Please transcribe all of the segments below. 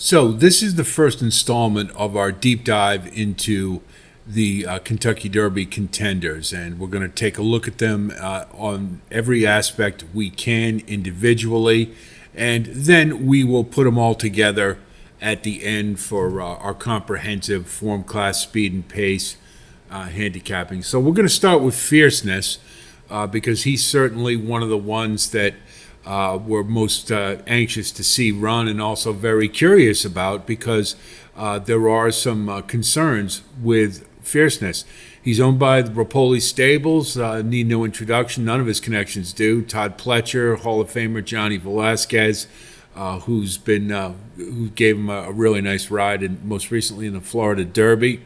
So this is the first installment of our deep dive into the Kentucky Derby contenders, and we're going to take a look at them on every aspect we can individually, and then we will put them all together at the end for our comprehensive form, class, speed, and pace handicapping. So we're going to start with Fierceness because he's certainly one of the ones that we're most anxious to see run, and also very curious about because there are some concerns with Fierceness. He's owned by the Rapoli Stables. Need no introduction. None of his connections do. Todd Pletcher, Hall of Famer Johnny Velasquez, who gave him a really nice ride, and most recently in the Florida Derby.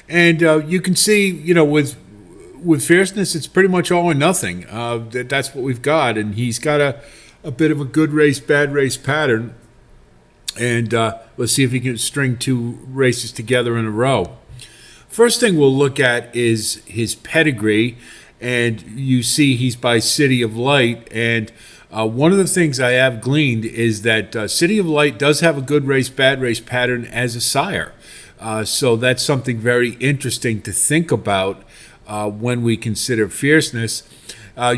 And you can see, with Fierceness, it's pretty much all or nothing. That's what we've got, and he's got a bit of a good race, bad race pattern. And let's see if he can string two races together in a row. First thing we'll look at is his pedigree, and you see he's by City of Light. And one of the things I have gleaned is that City of Light does have a good race, bad race pattern as a sire. So that's something very interesting to think about when we consider Fierceness.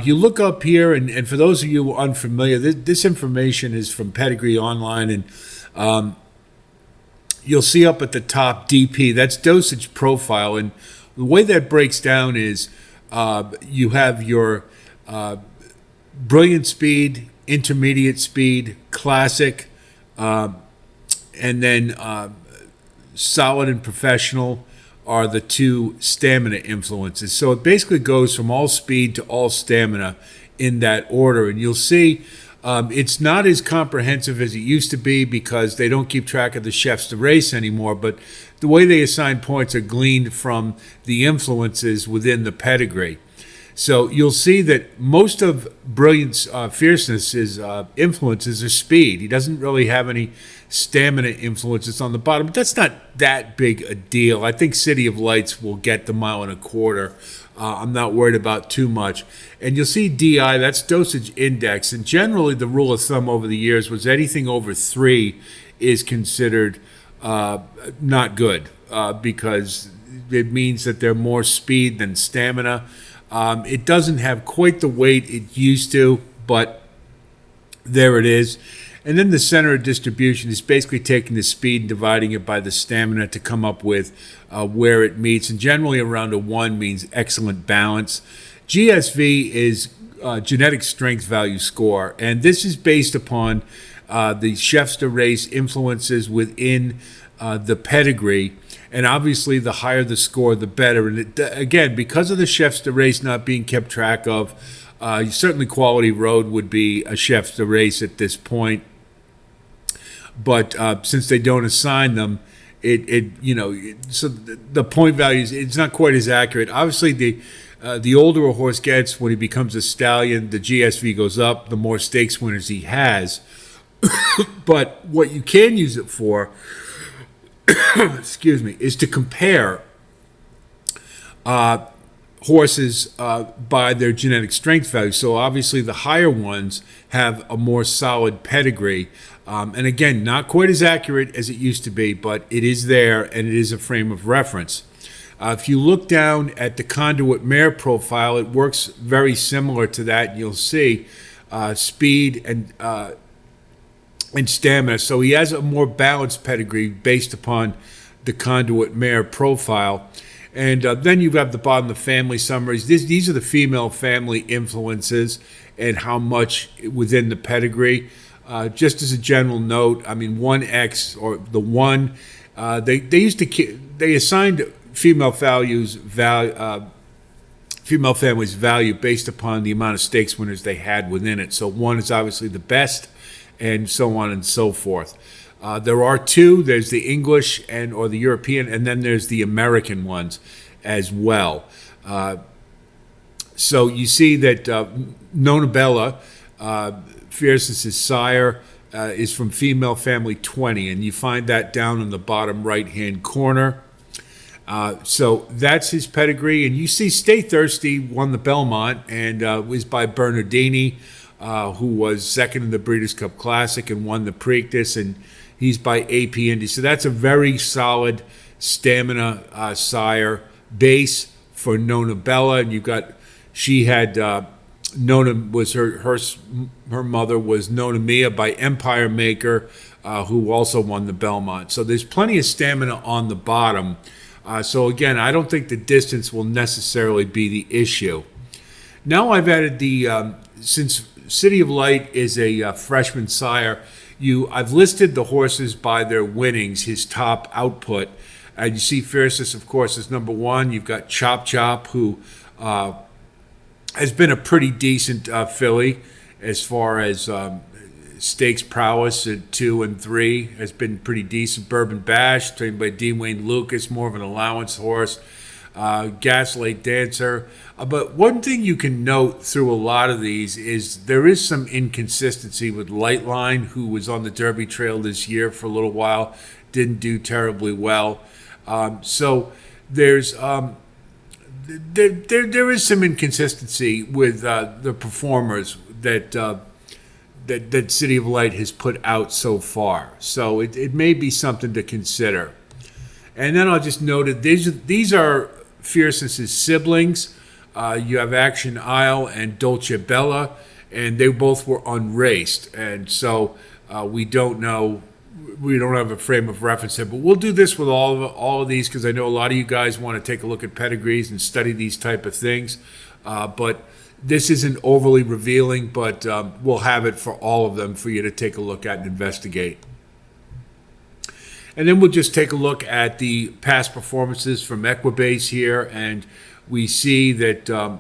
You look up here, and for those of you unfamiliar, this information is from Pedigree Online, and you'll see up at the top DP, that's dosage profile. And the way that breaks down is you have your brilliant speed, intermediate speed, classic, and then solid and professional are the two stamina influences. So it basically goes from all speed to all stamina in that order. And you'll see it's not as comprehensive as it used to be because they don't keep track of the chefs to race anymore, but the way they assign points are gleaned from the influences within the pedigree. So you'll see that most of Brilliant's Fierceness's influences are speed. He doesn't really have any stamina influences on the bottom, but that's not that big a deal. I think City of Lights will get the mile and a quarter. I'm not worried about too much. And you'll see DI, that's dosage index. And generally the rule of thumb over the years was anything over 3 is considered not good because it means that they're more speed than stamina. It doesn't have quite the weight it used to, but there it is. And then the center of distribution is basically taking the speed and dividing it by the stamina to come up with where it meets. And generally around a 1 means excellent balance. GSV is genetic strength value score. And this is based upon the chefs to race influences within the pedigree. And obviously, the higher the score, the better. And again, because of the chefs to race not being kept track of, certainly Quality Road would be a chefs to race at this point. But since they don't assign them, so the point values, it's not quite as accurate. Obviously, the older a horse gets when he becomes a stallion, the GSV goes up, the more stakes winners he has. But what you can use it for, excuse me, is to compare horses by their genetic strength value. So obviously the higher ones have a more solid pedigree. And again, not quite as accurate as it used to be, but it is there and it is a frame of reference. If you look down at the conduit mare profile, it works very similar to that. You'll see speed and stamina. So he has a more balanced pedigree based upon the conduit mare profile. And then you have the bottom, the family summaries. These are the female family influences and how much within the pedigree. Just as a general note, I mean, 1X or the 1, they assigned female families value based upon the amount of stakes winners they had within it. So 1 is obviously the best, and so on and so forth. There are 2. There's the English or the European, and then there's the American ones as well. So you see that Nona Bella, Fierceness's sire, is from female family 20, and you find that down in the bottom right-hand corner. So that's his pedigree. And you see Stay Thirsty won the Belmont and was by Bernardini. who was second in the Breeders' Cup Classic and won the Preakness, and he's by AP Indy. So that's a very solid stamina sire base for Nona Bella. And you've got, she had Nona was her mother was Nona Mia by Empire Maker, who also won the Belmont. So there's plenty of stamina on the bottom. So again, I don't think the distance will necessarily be the issue. Now I've added the since City of Light is a freshman sire, I've listed the horses by their winnings, his top output. You see Fierceness, of course, is number one. You've got Chop Chop, who has been a pretty decent filly as far as stakes prowess at 2 and 3 has been pretty decent. Bourbon Bash, trained by Dean Wayne Lucas, more of an allowance horse. Gaslight Dancer. But one thing you can note through a lot of these is there is some inconsistency with Lightline, who was on the Derby Trail this year for a little while, didn't do terribly well. So there's there is some inconsistency with the performers that City of Light has put out so far. So it may be something to consider. And then I'll just note that these are Fierceness's siblings. You have Action Isle and Dolce Bella, and they both were unraced. And so we don't know, we don't have a frame of reference here. But we'll do this with all of these, because I know a lot of you guys want to take a look at pedigrees and study these type of things. But this isn't overly revealing, but we'll have it for all of them for you to take a look at and investigate. And then we'll just take a look at the past performances from Equibase here, and we see that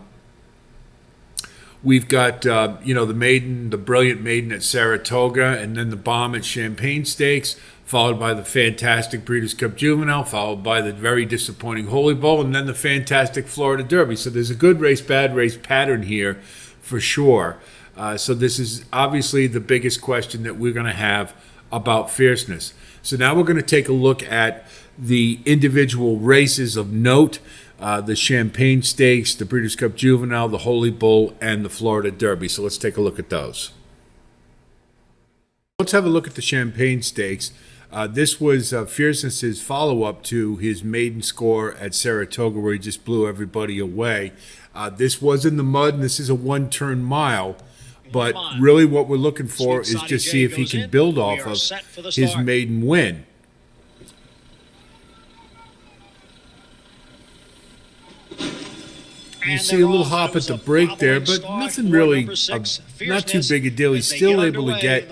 we've got the brilliant maiden at Saratoga, and then the bomb at Champagne Stakes, followed by the fantastic Breeders' Cup Juvenile, followed by the very disappointing Holy Bowl, and then the fantastic Florida Derby. So there's a good race, bad race pattern here for sure. So this is obviously the biggest question that we're going to have about Fierceness. So now we're going to take a look at the individual races of note, the Champagne Stakes, the Breeders' Cup Juvenile, the Holy Bull, and the Florida Derby. So let's take a look at those. Let's have a look at the Champagne Stakes. This was Fierceness's follow-up to his maiden score at Saratoga, where he just blew everybody away. This was in the mud, and this is a one-turn mile. But really what we're looking for is just see if he can build off of his maiden win. You see a little hop at the break there, but nothing really, not too big a deal. He's still able to get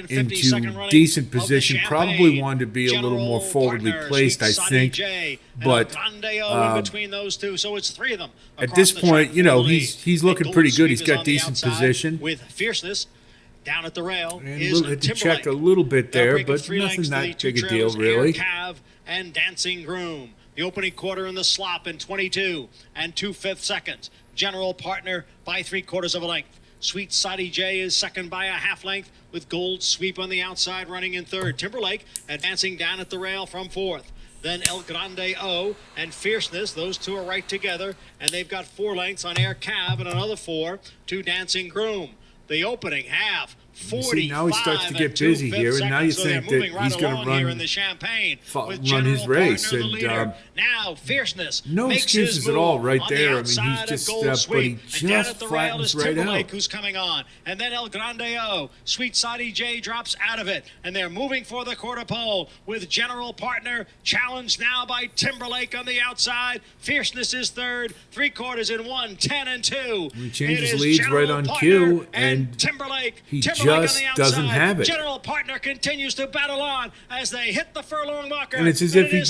into decent position. Probably wanted to be a little more forwardly placed, I think. But at this point, he's looking pretty good. He's got decent position. With Fierceness down at the rail, and had to check a little bit there, but nothing that big a deal, really. And Dancing Groom. The opening quarter in the slop in 22 and 2/5 seconds. General Partner by 3/4 of a length. Sweet Sadie J is second by a half length, with Gold Sweep on the outside running in third. Timberlake advancing down at the rail from fourth. Then El Grande O and Fierceness, those two are right together, and they've got 4 lengths on Air Cav and another 4 to Dancing Groom. The opening half. See, now he starts to get busy here, and now you think that he's going to run his race. And now Fierceness, no excuses at all right there. I mean, he's just, but he just flattens right out. Who's coming on, and then El Grande O, Sweet Sadie J drops out of it, and they're moving for the quarter pole with General Partner challenged now by Timberlake on the outside. Fierceness is third, 3/4 in 1, 10 and 2. He changes leads right on cue, and Timberlake. He just doesn't have it. General Partner continues to battle on as they hit the furlong marker. And it's as if he was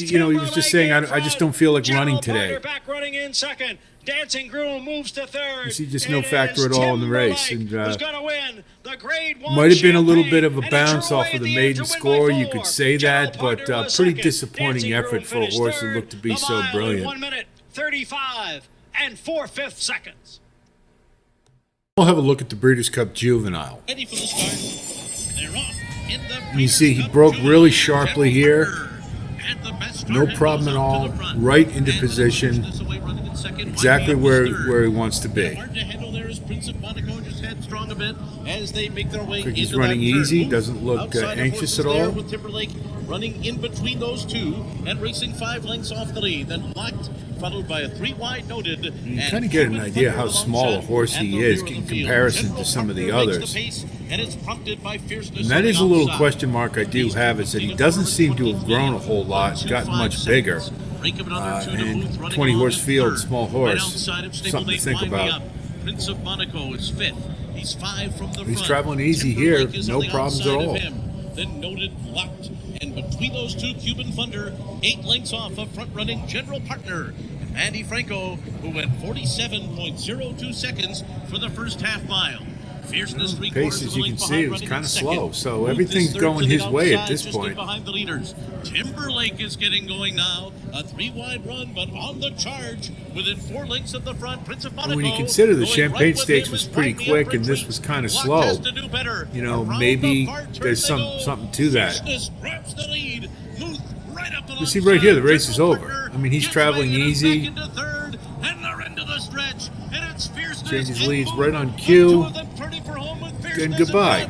just saying, I just don't feel like running today. Back running in second. Dancing Groom moves to third. You see just no factor at all in the race. And who's going to win the Grade 1 might have been a little bit of a bounce off of the maiden score. You could say that, but pretty disappointing effort for a horse that looked to be so brilliant. 1 minute, 35 and 4/5 seconds. We'll have a look at the Breeders' Cup Juvenile. Ready for the start. They're off in the you see he broke really sharply here. And the best No problem at all. Right into position. Exactly where he wants to be. He's running easy. Doesn't look anxious at all. Running in between those two and racing 5 lengths off the lead. Then Locked, followed by a 3 wide noted. You kind of get an idea how small a horse he is in comparison to some of the others. And that is a little question mark I do have, is that he doesn't seem to have grown a whole lot, gotten much bigger. And 20-horse field, small horse, something to think about. Prince of Monaco is 5th. He's 5 from the front. He's traveling easy here, no problems at all. Then noted Locked. And between those two, Cuban Thunder, 8 lengths off of front-running General Partner. And Andy Franco, who went 47.02 seconds for the first half mile. Fierceness, pace, as you can see, it was kind of slow, so everything's going his way at this point. Behind the leaders. Timberlake is getting going now. A 3 wide run, but on the charge within 4 lengths of the front. Prince of Monaco. When you consider the Champagne Stakes was pretty quick and this was kind of slow, you know, maybe there's something to that. You see right here, the race is over. I mean, he's traveling easy. Changes leads right on cue. And goodbye.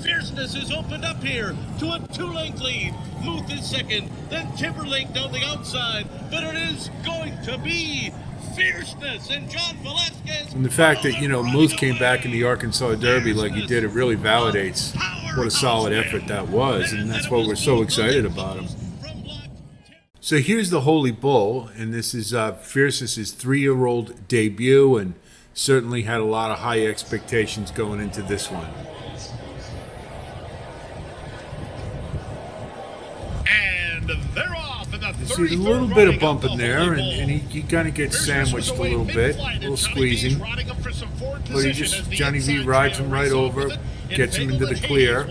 Fierceness is opened up here to a 2-length lead. Muth is second, then Timberlake down the outside. But it is going to be Fierceness and John Velasquez. And the fact that, you know, Muth came back in the Arkansas Derby like he did, it really validates what a solid effort that was. And that's why we're so excited about him. So here's the Holy Bull, and this is Fierceness's 3-year-old debut, and certainly had a lot of high expectations going into this one. And they're off in the 33rd. See a little bit of bump in there, and he kind of gets sandwiched a little bit, a little squeezing. But he just, Johnny V rides him right over, gets him into the clear.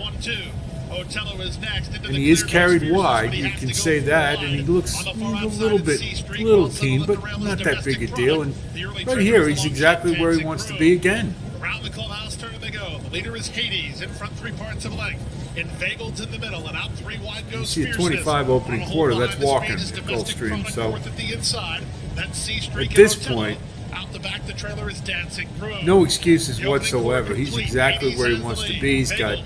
And he is carried wide, you can say that, and he looks a little keen, but not that big a deal. And right here, he's exactly where he wants to be again. Around the clubhouse turn they go. The leader is Hades, in front 3 parts of length. Inveigled in the middle, and out 3 wide goes you see a 25 opening quarter, that's walking at Gulfstream. So at this point, out the back, the trailer is Dancing Groom. no excuses whatsoever. He's exactly where he wants to be. He's got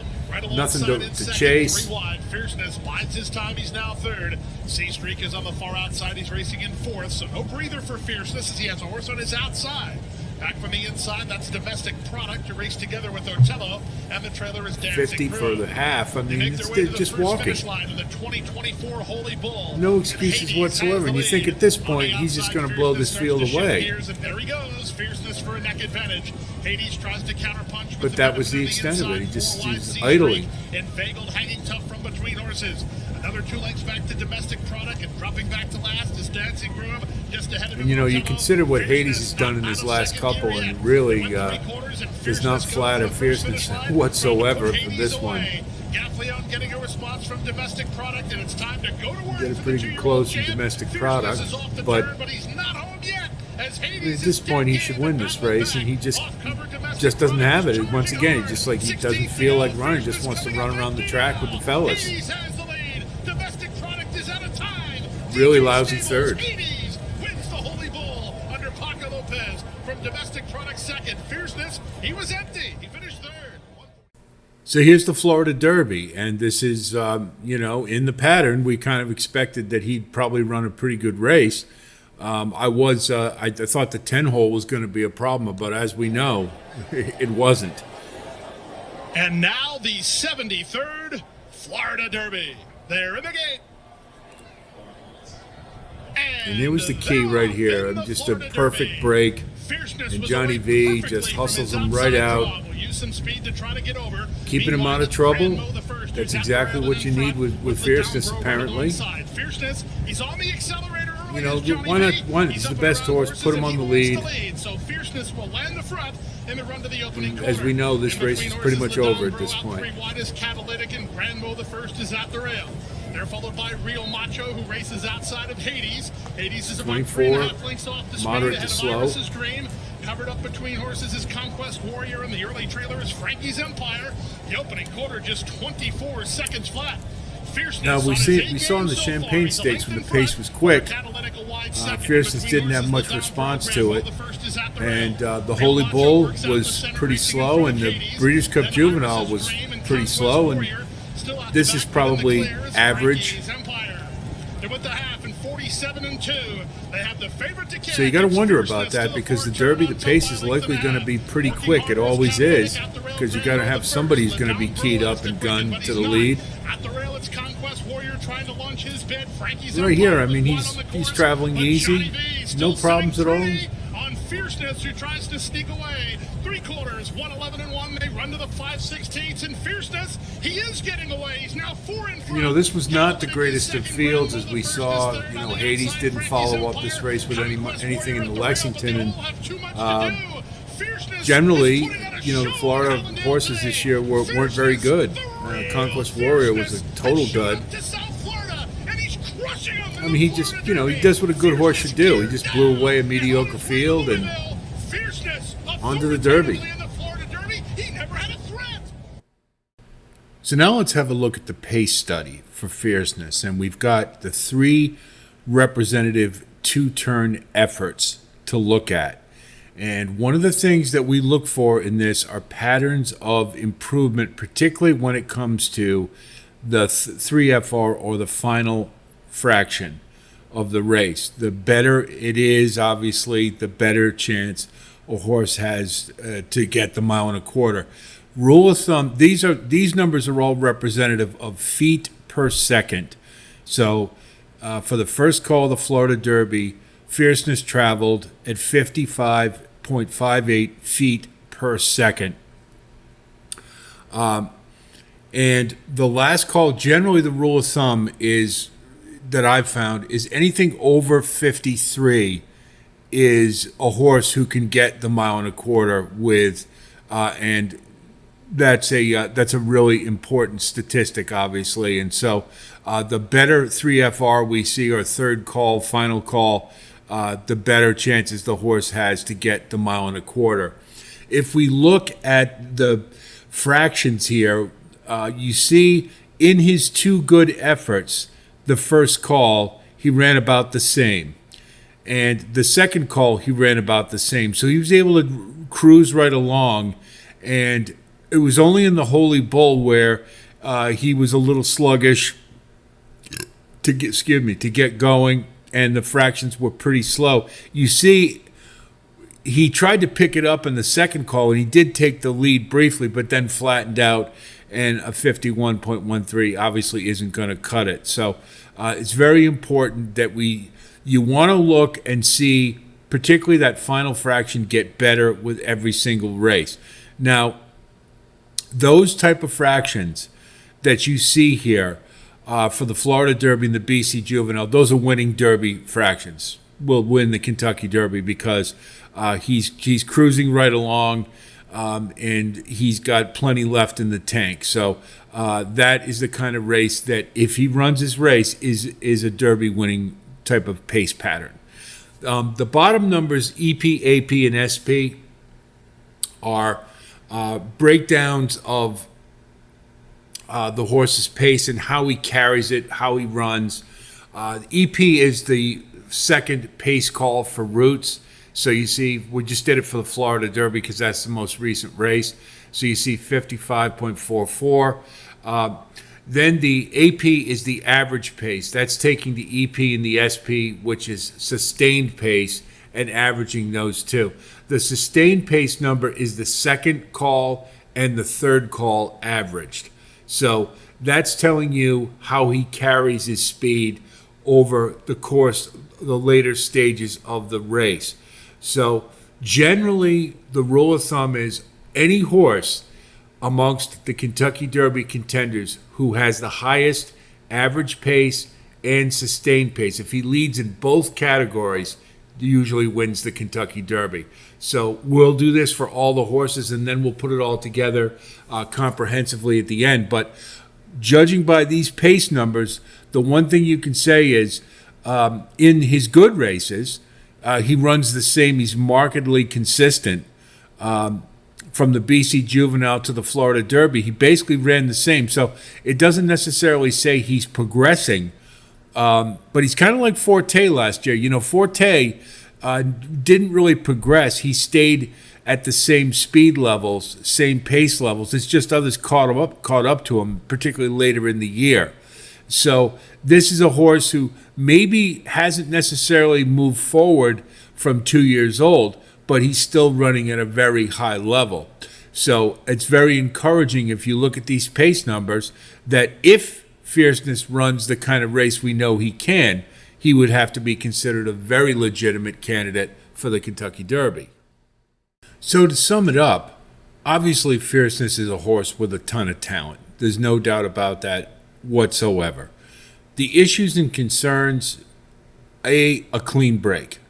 nothing to chase. Fierceness bides his time. He's now 3rd. C-Streak is on the far outside. He's racing in 4th, so no breather for Fierceness as he has a horse on his outside. Back from the inside, that's Domestic Product to race together with Otello, and the trailer is Dancing 50 for the half. I mean, it's just walking. The 2024 Holy Bull. No excuses whatsoever. And you think at this point, he's just going to blow this field away. And there he goes. Fierceness for a neck advantage. Hades tries to counterpunch. But that was the extent of it. He's idling. Inveigled, hanging tough from between horses. Another 2 lengths back to Domestic Product, and dropping back to last is Dancing Groom, just ahead of him. And you know, you consider what Hades has done in his last couple, and really does not flatter Fierceness whatsoever for this one. Gaffleon getting a response from Domestic Product, and it's time to go to work. Get a pretty close to Domestic Product, but he's not home yet. at this point he should win this race, and he just doesn't have it. Once again, he doesn't feel like running, just wants to run around the track with the fellas. Really lousy 3rd. Wins the Holy Bull under Paco Lopez from Domestic Product 2nd. Fierceness, he was empty. He finished 3rd. So here's the Florida Derby, and this is, you know, in the pattern, we kind of expected that he'd probably run a pretty good race. I thought the 10-hole was going to be a problem, but as we know, it wasn't. And now the 73rd Florida Derby. They're in the gate. And there was the key right here. Just a perfect break. And Johnny V just hustles him right out, keeping him out of trouble. That's exactly what you need with Fierceness, apparently. You know, why not? He's the best horse. Put him on the lead. And as we know, this race is pretty much over at this point. They're followed by Real Macho, who races outside of Hades. Hades is about 24, 3.5 lengths off the speed moderate ahead to of slow. Iris's Dream. Covered up between horses is Conquest Warrior, and the early trailer is Frankie's Empire. The opening quarter just 24 seconds flat. Now we saw in the Champagne Stakes when the pace was quick, Fierceness didn't have much response to it, and the Holy Bull was pretty slow, and the Breeders' Cup Juvenile was pretty slow, and this is probably average. So you got to wonder about that, because the Derby, the pace is likely going to be pretty quick. It always is, because you got to have somebody who's going to be keyed up and gunned to the lead. Right here, I mean, he's traveling easy, no problems at all. On Fierceness, who tries to sneak away. 3/4, 111-1. They run to the 5/16, and Fierceness, he is getting away. He's now 4 in front. You know, this was not the greatest of fields, as we saw. You know, Hades didn't follow up this race with anything in the Lexington, and generally, you know, the Florida horses this year weren't very good. Conquest Warrior was a total dud. I mean, he just, you know, he does what a good horse should do. He just blew away a mediocre field and onto the Derby. So now let's have a look at the pace study for Fierceness. And we've got the 3 representative 2-turn efforts to look at. And one of the things that we look for in this are patterns of improvement, particularly when it comes to the 3FR or the final fraction of the race. The better it is, obviously, the better chance a horse has to get the 1.25 miles. Rule of thumb, these numbers are all representative of feet per second. So for the first call of the Florida Derby, Fierceness traveled at 55.58 feet per second. And the last call, generally the rule of thumb is, that I've found, is anything over 53 is a horse who can get the 1.25 miles with, and that's a really important statistic, obviously. And so the better 3FR we see, or third call, final call, the better chances the horse has to get the 1.25 miles. If we look at the fractions here, you see in his 2 good efforts, the first call, he ran about the same. And the second call, he ran about the same. So he was able to cruise right along. And it was only in the Holy Bull where he was a little sluggish to get going, and the fractions were pretty slow. You see, he tried to pick it up in the second call, and he did take the lead briefly, but then flattened out, and a 51.13 obviously isn't going to cut it. So it's very important that you want to look and see, particularly that final fraction, get better with every single race. Now, those type of fractions that you see here for the Florida Derby and the BC Juvenile, those are winning Derby fractions. Will win the Kentucky Derby because he's cruising right along, and he's got plenty left in the tank. So that is the kind of race that, if he runs his race, is a Derby winning type of pace pattern. The bottom numbers, EP, AP, and SP, are breakdowns of the horse's pace and how he carries it, how he runs. EP is the second pace call for Roots. So you see, we just did it for the Florida Derby because that's the most recent race. So you see 55.44. Then the AP is the average pace. That's taking the EP and the SP, which is sustained pace, and averaging those two. The sustained pace number is the second call and the third call averaged. So that's telling you how he carries his speed over the course, the later stages of the race. So generally, the rule of thumb is any horse amongst the Kentucky Derby contenders who has the highest average pace and sustained pace, if he leads in both categories, usually wins the Kentucky Derby. So we'll do this for all the horses, and then we'll put it all together comprehensively at the end. But judging by these pace numbers, the one thing you can say is in his good races, he runs the same. He's markedly consistent. from the BC Juvenile to the Florida Derby, he basically ran the same. So it doesn't necessarily say he's progressing, but he's kind of like Forte last year. You know, Forte didn't really progress. He stayed at the same speed levels, same pace levels. It's just others caught up to him, particularly later in the year. So this is a horse who maybe hasn't necessarily moved forward from 2 years old, but he's still running at a very high level. So it's very encouraging if you look at these pace numbers that if Fierceness runs the kind of race we know he can, he would have to be considered a very legitimate candidate for the Kentucky Derby. So to sum it up, obviously Fierceness is a horse with a ton of talent. There's no doubt about that whatsoever. The issues and concerns, a clean break.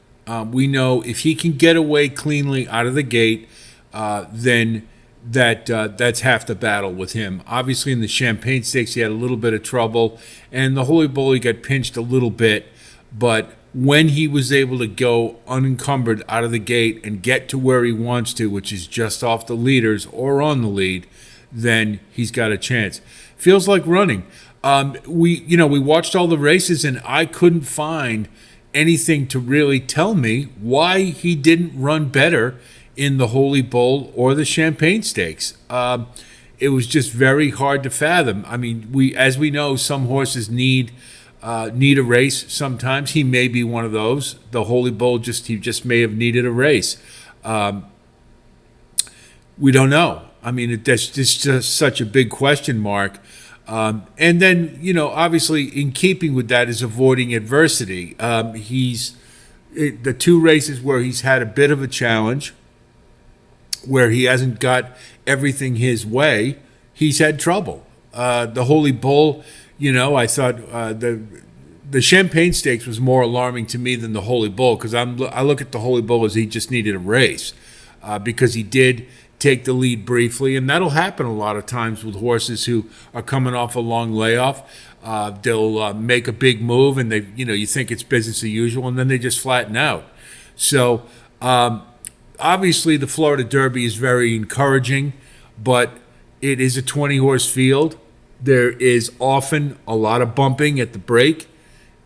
We know if he can get away cleanly out of the gate, then that's half the battle with him. Obviously, in the Champagne Stakes, he had a little bit of trouble, and the Holy Bull, he got pinched a little bit. But when he was able to go unencumbered out of the gate and get to where he wants to, which is just off the leaders or on the lead, then he's got a chance. Feels like running. We watched all the races, and I couldn't find anything to really tell me why he didn't run better in the Holy Bull or the Champagne Stakes. It was just very hard to fathom. I mean, as we know, some horses need a race sometimes. He may be one of those. The Holy Bull he just may have needed a race. We don't know. I mean, that's just such a big question mark. And then, obviously in keeping with that is avoiding adversity. The two races where he's had a bit of a challenge, where he hasn't got everything his way, he's had trouble. The Holy Bull, I thought the Champagne Stakes was more alarming to me than the Holy Bull, because I look at the Holy Bull as he just needed a race, because he did take the lead briefly, and that'll happen a lot of times with horses who are coming off a long layoff. They'll make a big move, and you think it's business as usual, and then they just flatten out. So obviously the Florida Derby is very encouraging, but it is a 20-horse field. There is often a lot of bumping at the break,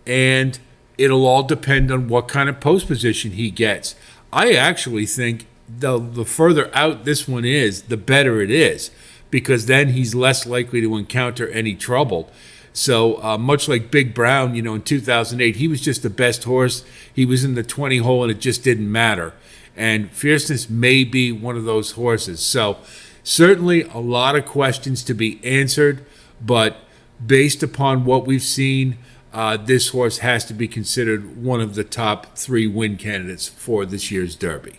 and it'll all depend on what kind of post position he gets. I actually think the further out this one is, the better it is, because then he's less likely to encounter any trouble. So much like Big Brown, in 2008, he was just the best horse. He was in the 20 hole, and it just didn't matter. And Fierceness may be one of those horses. So certainly a lot of questions to be answered, but based upon what we've seen, this horse has to be considered one of the top 3 win candidates for this year's Derby.